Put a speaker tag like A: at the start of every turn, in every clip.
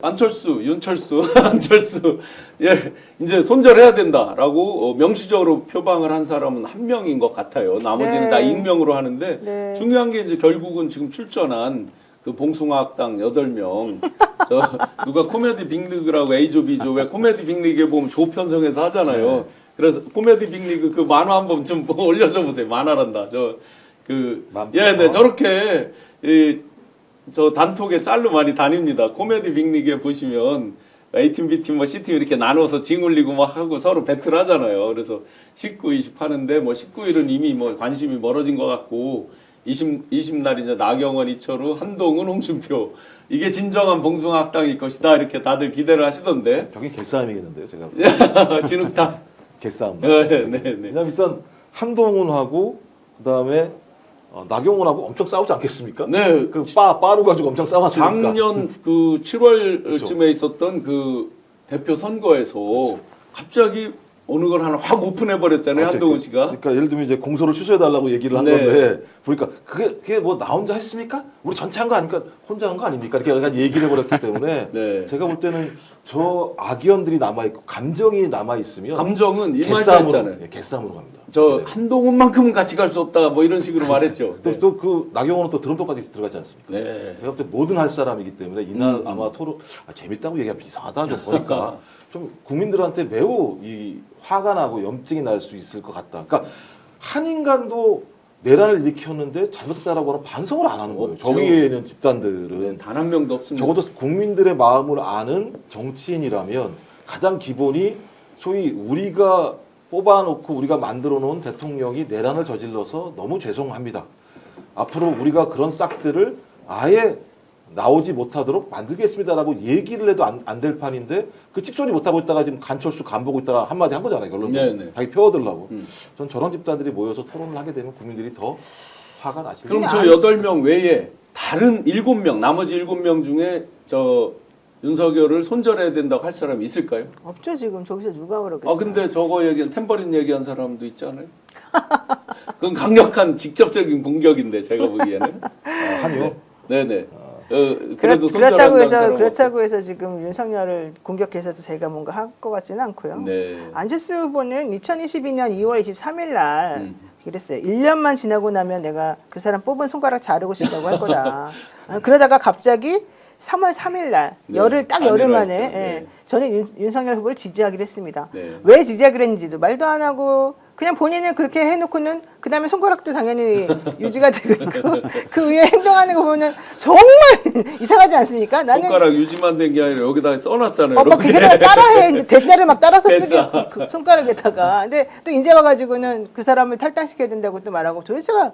A: 안철수, 윤철수, 안철수, 예, 이제 손절해야 된다라고 명시적으로 표방을 한 사람은 한 명인 것 같아요. 나머지는
B: 네.
A: 다 익명으로 하는데
B: 네.
A: 중요한 게 이제 결국은 지금 출전한 그 봉숭아학당 8명, 저 누가 코미디 빅리그라고 A조, B조 왜 코미디 빅리그에 보면 조 편성해서 하잖아요.
C: 네.
A: 그래서 코미디 빅리그 그 만화 한번 좀 올려줘 보세요. 만화란다. 예, 네, 저렇게 저 단톡에 짤로 많이 다닙니다. 코미디 빅리그에 보시면 A팀, B팀, 뭐 C팀 이렇게 나눠서 징 울리고 막 하고 서로 배틀 하잖아요. 그래서 19, 20 하는데 뭐 19일은 이미 뭐 관심이 멀어진 것 같고 20날 이제 나경원, 이철우, 한동훈, 홍준표 이게 진정한 봉숭아학당일 것이다 이렇게 다들 기대를 하시던데.
C: 저게 개싸움이겠는데요, 제가.
A: 진흙탕.
C: 개싸움.
A: 네, 네, 네.
C: 왜냐면 일단 한동훈하고 그다음에 나경원하고 엄청 싸우지 않겠습니까?
A: 네.
C: 그 빠루 가지고 엄청 싸웠으니까.
A: 작년 그 7월쯤에 있었던 그 대표 선거에서 갑자기 어느 걸 하나 확 오픈해 버렸잖아요, 한동훈 씨가.
C: 그러니까 예를 들면 이제 공소를 취소해 달라고 얘기를 한
A: 네.
C: 건데 보니까 그게 뭐 나 혼자 했습니까? 우리 전체 한 거 아닙니까? 혼자 한 거 아닙니까? 이렇게 약간 얘기를 해버렸기 때문에
A: 네.
C: 제가 볼 때는 저 악의원들이 남아 있고 감정이 남아 있으면
A: 감정은 이 말도 했잖아요.
C: 개싸움으로 갑니다.
A: 저
C: 네.
A: 한동훈만큼은 같이 갈 수 없다 뭐 이런 식으로 말했죠. 네.
C: 또 그 나경원은 또 드럼통까지 들어가지 않습니까?
A: 네.
C: 제가 볼 때 뭐든 할 사람이기 때문에 이날 아마 토론 재밌다고 얘기하면 이상하다 좀 보니까 좀 국민들한테 매우 이 화가 나고 염증이 날 수 있을 것 같다. 그러니까 한 인간도 내란을 일으켰는데 잘못했다라고는 반성을 안 하는 거예요.
A: 없죠.
C: 저기에 있는 집단들은
A: 단 한 명도 없습니다.
C: 적어도 국민들의 마음을 아는 정치인이라면 가장 기본이 소위 우리가 뽑아놓고 우리가 만들어 놓은 대통령이 내란을 저질러서 너무 죄송합니다. 앞으로 우리가 그런 싹들을 아예 나오지 못하도록 만들겠습니다라고 얘기를 해도 안 될 판인데 그 찍소리 못하고 있다가 지금 간철수 간 보고 있다가 한마디 한 거잖아요. 결론은
A: 네네.
C: 자기 펴어들라고.
A: 음.
C: 전 저런 집단들이 모여서 토론을 하게 되면 국민들이 더 화가 나시죠.
A: 그럼 저 8명 외에 다른 7명, 나머지 7명 중에 저 윤석열을 손절해야 된다고 할 사람이 있을까요?
B: 없죠 지금 저기서 누가 그러겠어요.
A: 근데 저거 얘기한 템버린 얘기한 사람도 있잖아요. 그건 강력한 직접적인 공격인데 제가 보기에는.
C: 한이요?
A: 네네. 그래도
B: 그렇다고 해서 지금 윤석열을 공격해서도 제가 뭔가 할 것 같지는 않고요.
A: 네.
B: 안철수 후보는 2022년 2월 23일 날 그랬어요. 1년만 지나고 나면 내가 그 사람 뽑은 손가락 자르고 싶다고 할 거다. 그러다가 갑자기 3월 3일 날
A: 네.
B: 열흘 만에
A: 했죠. 네.
B: 예, 저는 윤석열 후보를 지지하기로 했습니다.
A: 네.
B: 왜 지지하기로 했는지도 말도 안 하고 그냥 본인은 그렇게 해놓고는 그 다음에 손가락도 당연히 유지가 되고 있고 그 위에 행동하는 거 보면 정말 이상하지 않습니까? 나는
A: 손가락 유지만 된 게 아니라 여기다 써놨잖아요.
B: 막 그게 따라해 이제 대자를 막 따라서 쓰게
A: 대자.
B: 그 손가락에다가 근데 또 이제 와가지고는 그 사람을 탈당시켜야 된다고 또 말하고 도대체가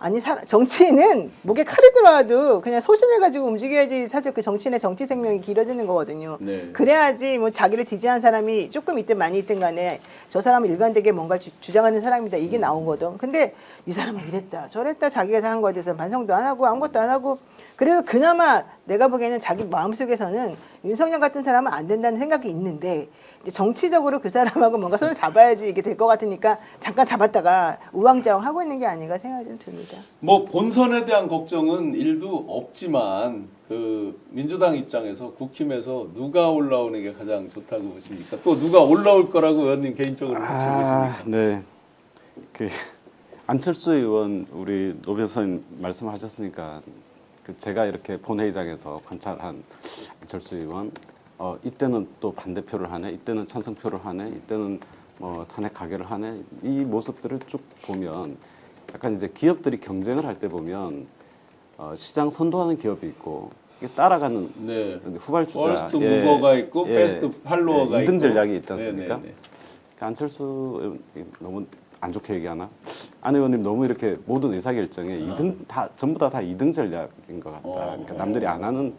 B: 아니 정치인은 목에 칼이 들어와도 그냥 소신을 가지고 움직여야지 사실 그 정치인의 정치 생명이 길어지는 거거든요.
A: 네.
B: 그래야지 뭐 자기를 지지한 사람이 조금 있든 많이 있든 간에 저 사람은 일관되게 뭔가 주장하는 사람이다 이게 나오거든. 근데 이 사람은 이랬다 저랬다 자기가 한 거에 대해서 반성도 안 하고 아무것도 안 하고 그래서 그나마 내가 보기에는 자기 마음속에서는 윤석열 같은 사람은 안 된다는 생각이 있는데 이제 정치적으로 그 사람하고 뭔가 손을 잡아야지 이게 될 것 같으니까 잠깐 잡았다가 우왕좌왕 하고 있는 게 아닌가 생각이 좀 듭니다.
A: 뭐 본선에 대한 걱정은 1도 없지만 그 민주당 입장에서 국힘에서 누가 올라오는 게 가장 좋다고 보십니까? 또 누가 올라올 거라고 의원님 개인적으로 혹시 보십니까?
D: 네. 그 안철수 의원 우리 노 변호사님 말씀하셨으니까 그 제가 이렇게 본회의장에서 관찰한 안철수 의원 이때는 또 반대표를 하네, 이때는 찬성표를 하네, 이때는 뭐 탄핵 가결을 하네 이 모습들을 쭉 보면 약간 이제 기업들이 경쟁을 할 때 보면 시장 선도하는 기업이 있고 따라가는
A: 네.
D: 후발주자,
A: 퍼스트 무버가 있고 패스트 팔로워가
D: 이등
A: 있고
D: 전략이 있지 않습니까?
A: 네네네.
D: 그러니까 안철수 의원, 너무 안 좋게 얘기하나? 안 의원님 너무 이렇게 모든 의사결정에 전부 다 2등 전략인 것 같다. 그러니까 남들이 안 하는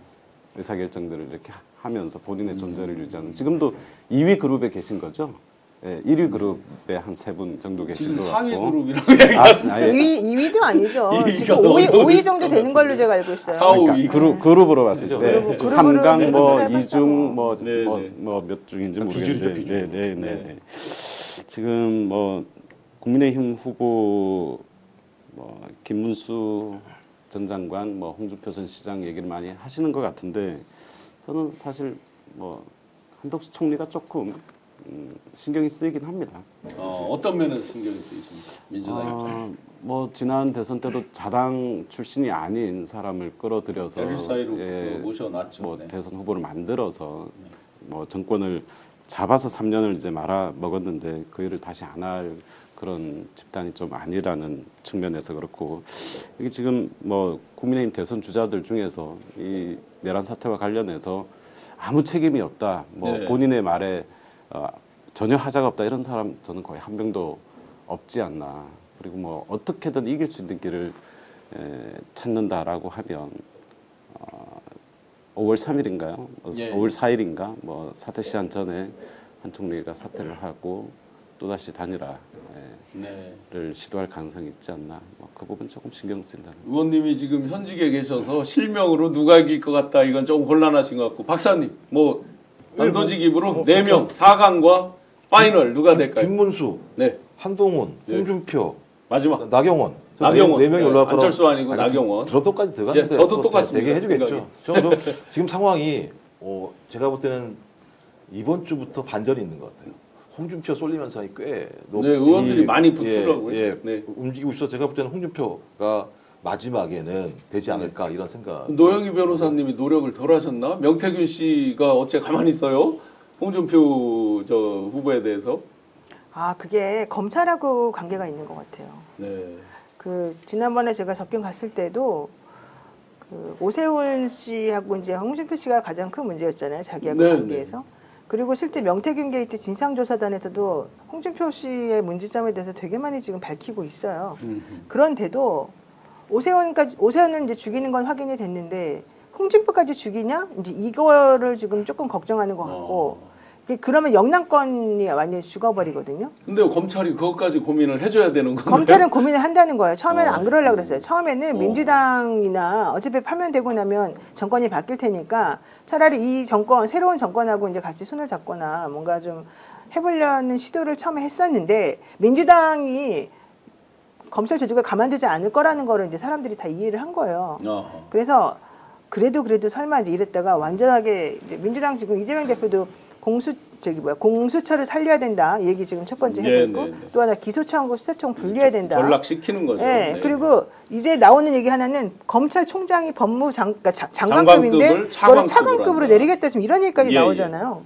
D: 의사결정들을 이렇게 하면서 본인의 존재를 유지하는 지금도 2위 그룹에 계신 거죠? 예, 1위 그룹에 한 3분 정도 계신 것 같고
A: 4위 그룹이라고 얘기하는
B: 2위도 아니죠.
A: 2위가
B: 지금
A: 너무
B: 5위 정도 되는 걸로 제가 알고 있어요.
A: 4, 5위.
D: 그러니까 그룹으로 봤을 때
B: 그룹으로
D: 3강 뭐
B: 해봤죠.
D: 2중
A: 네,
D: 뭐 몇 중인지
C: 비주류죠,
D: 모르겠는데
C: 비주류.
D: 네. 지금 뭐 국민의힘 후보 뭐 김문수 전 장관, 뭐 홍준표 전 시장 얘기를 많이 하시는 것 같은데 저는 사실 뭐 한덕수 총리가 조금 신경이 쓰이긴 합니다.
A: 어떤 면에서 신경이 쓰이십니까? 민주당 입장에서.
D: 뭐 지난 대선 때도 자당 출신이 아닌 사람을 끌어들여서
A: 대립 사이로 모셔놨죠.
D: 뭐
A: 네.
D: 대선 후보를 만들어서 뭐 정권을 잡아서 3년을 이제 말아 먹었는데 그 일을 다시 안 할 그런 집단이 좀 아니라는 측면에서 그렇고 이게 지금 뭐 국민의힘 대선 주자들 중에서 이 내란 사태와 관련해서 아무 책임이 없다, 뭐
A: 네.
D: 본인의 말에 전혀 하자가 없다 이런 사람 저는 거의 한 명도 없지 않나. 그리고 뭐 어떻게든 이길 수 있는 길을 찾는다라고 하면 5월 3일인가요?
A: 예.
D: 5월 4일인가? 뭐 사퇴 시한 전에 한 총리가 사퇴를 하고 또다시 단일화를
A: 네.
D: 시도할 가능성이 있지 않나. 뭐 그 부분 조금 신경 쓰인다는.
A: 의원님이 지금 현직에 계셔서 실명으로 누가 이길 것 같다 이건 조금 곤란하신 것 같고 박사님 뭐 단도직입으로 4명 4강과 파이널 누가 될까요?
C: 김문수,
A: 네
C: 한동훈,
A: 네.
C: 홍준표,
A: 나경원.
C: 나경원.
A: 나경원.
C: 네 명이 올라갈 거라고.
A: 안철수 아니고 나경원.
C: 드론도까지 들어갔는데
A: 예, 저도
C: 또
A: 똑같습니다.
C: 되게 해주겠죠.
A: 생각이.
C: 저는 지금 상황이 제가 볼 때는 이번 주부터 반전이 있는 것 같아요. 홍준표 쏠림 현상이 꽤 높이
A: 의원들이 많이 붙더라고요.
C: 예,
A: 네.
C: 움직이고 있어. 제가 볼 때는 홍준표가 마지막에는 되지 않을까 이런 생각.
A: 노영희 변호사님이 노력을 덜 하셨나? 명태균 씨가 어째 가만히 있어요? 홍준표 저 후보에 대해서.
B: 아, 그게 검찰하고 관계가 있는 것 같아요.
A: 네.
B: 그 지난번에 제가 접견 갔을 때도 그 오세훈 씨하고 이제 홍준표 씨가 가장 큰 문제였잖아요. 자기하고
A: 네,
B: 관계에서. 그리고 실제 명태균 게이트 진상조사단에서도 홍준표 씨의 문제점에 대해서 되게 많이 지금 밝히고 있어요. 그런데도 오세훈은 이제 죽이는 건 확인이 됐는데 홍준표까지 죽이냐? 이제 이거를 지금 조금 걱정하는 것 같고. 그러면 영남권이 완전히 죽어버리거든요.
A: 근데 검찰이 그것까지 고민을 해줘야 되는 건가요?
B: 검찰은 고민을 한다는 거예요. 처음에는 안 그러려고 그랬어요. 처음에는 민주당이나 어차피 파면되고 나면 정권이 바뀔 테니까 차라리 이 정권, 새로운 정권하고 이제 같이 손을 잡거나 뭔가 좀 해보려는 시도를 처음에 했었는데 민주당이 검찰 조직을 가만두지 않을 거라는 거를 이제 사람들이 다 이해를 한 거예요. 그래서 그래도 설마 이제 이랬다가 완전하게 이제 민주당 지금 이재명 대표도 공수처를 살려야 된다. 이 얘기 지금 첫 번째 해보고 또 하나 기소청하고 수사청 분리해야 된다.
A: 전락시키는 거죠.
B: 네. 그리고 이제 나오는 얘기 하나는 검찰총장이 그러니까 장관급인데 그걸 차관급으로 내리겠다 지금 이런 얘기까지 나오잖아요.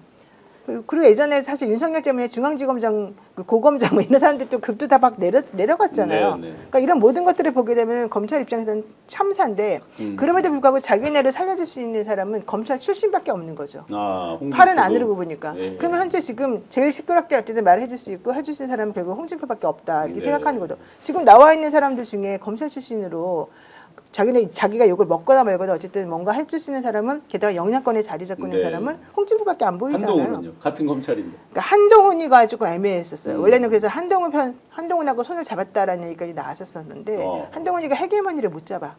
B: 그리고 예전에 사실 윤석열 때문에 중앙지검장, 고검장 뭐 이런 사람들 또 급도 다 막 내려갔잖아요. 그러니까 이런 모든 것들을 보게 되면 검찰 입장에서는 참사인데 그럼에도 불구하고 자기네를 살려줄 수 있는 사람은 검찰 출신밖에 없는 거죠. 팔은 안으로 보니까. 그러면 현재 지금 제일 시끄럽게 어쨌든 말해줄 수 있고 해줄 수 있는 사람은 결국 홍준표밖에 없다 이렇게 생각하는 거죠. 지금 나와 있는 사람들 중에 검찰 출신으로 자기가 욕을 먹거나 말거나 어쨌든 뭔가 해줄 수 있는 사람은 게다가 영향권에 자리 잡고 있는 사람은 홍준표밖에 안 보이잖아요.
A: 한동훈은요? 같은 검찰인데.
B: 그러니까 한동훈이가 조금 애매했었어요. 원래는 그래서 한동훈하고 손을 잡았다라는 얘기까지 나왔었는데 한동훈이가 헤게모니를 못 잡아.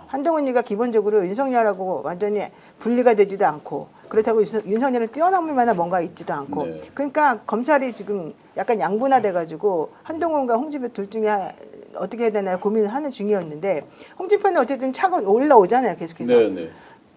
B: 한동훈이가 기본적으로 윤석열하고 완전히 분리가 되지도 않고 그렇다고 윤석열을 뛰어넘을 만한 뭔가 있지도 않고 그러니까 검찰이 지금 약간 양분화돼가지고 한동훈과 홍준표 둘 중에 어떻게 해야 되나 고민을 하는 중이었는데 홍준표는 어쨌든 차가 올라오잖아요. 계속해서.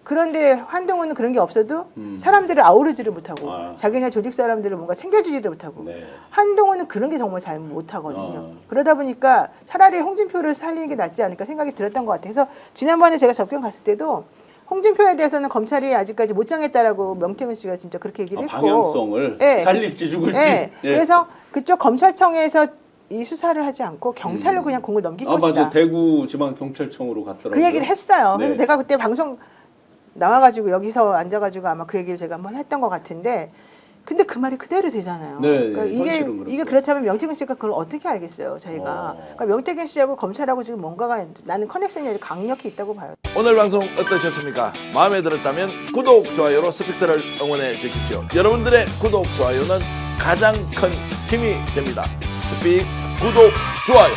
B: 그런데 한동훈은 그런 게 없어도 사람들을 아우르지를 못하고 자기네 조직 사람들을 뭔가 챙겨주지도 못하고 한동훈은 그런 게 정말 잘 못하거든요. 그러다 보니까 차라리 홍준표를 살리는 게 낫지 않을까 생각이 들었던 것 같아요. 그래서 지난번에 제가 접견 갔을 때도 홍준표에 대해서는 검찰이 아직까지 못 정했다라고 명태균 씨가 진짜 그렇게 얘기를 했고
A: 방향성을 살릴지 죽을지.
B: 그래서 그쪽 검찰청에서 이 수사를 하지 않고 경찰로 그냥 공을 넘길 것이다.
A: 맞아. 대구지방경찰청으로 갔더라고요.
B: 그 얘기를 했어요. 그래서 제가 그때 방송 나와가지고 여기서 앉아가지고 아마 그 얘기를 제가 한번 했던 것 같은데 근데 그 말이 그대로 되잖아요. 그러니까 이게 그렇다면 명태균 씨가 그걸 어떻게 알겠어요, 저희가. 그러니까 명태균 씨하고 검찰하고 지금 뭔가가 나는 커넥션이 아주 강력히 있다고 봐요.
E: 오늘 방송 어떠셨습니까? 마음에 들었다면 구독, 좋아요로 스픽스를 응원해 주십시오. 여러분들의 구독, 좋아요는 가장 큰 힘이 됩니다. 스픽스 구독, 좋아요.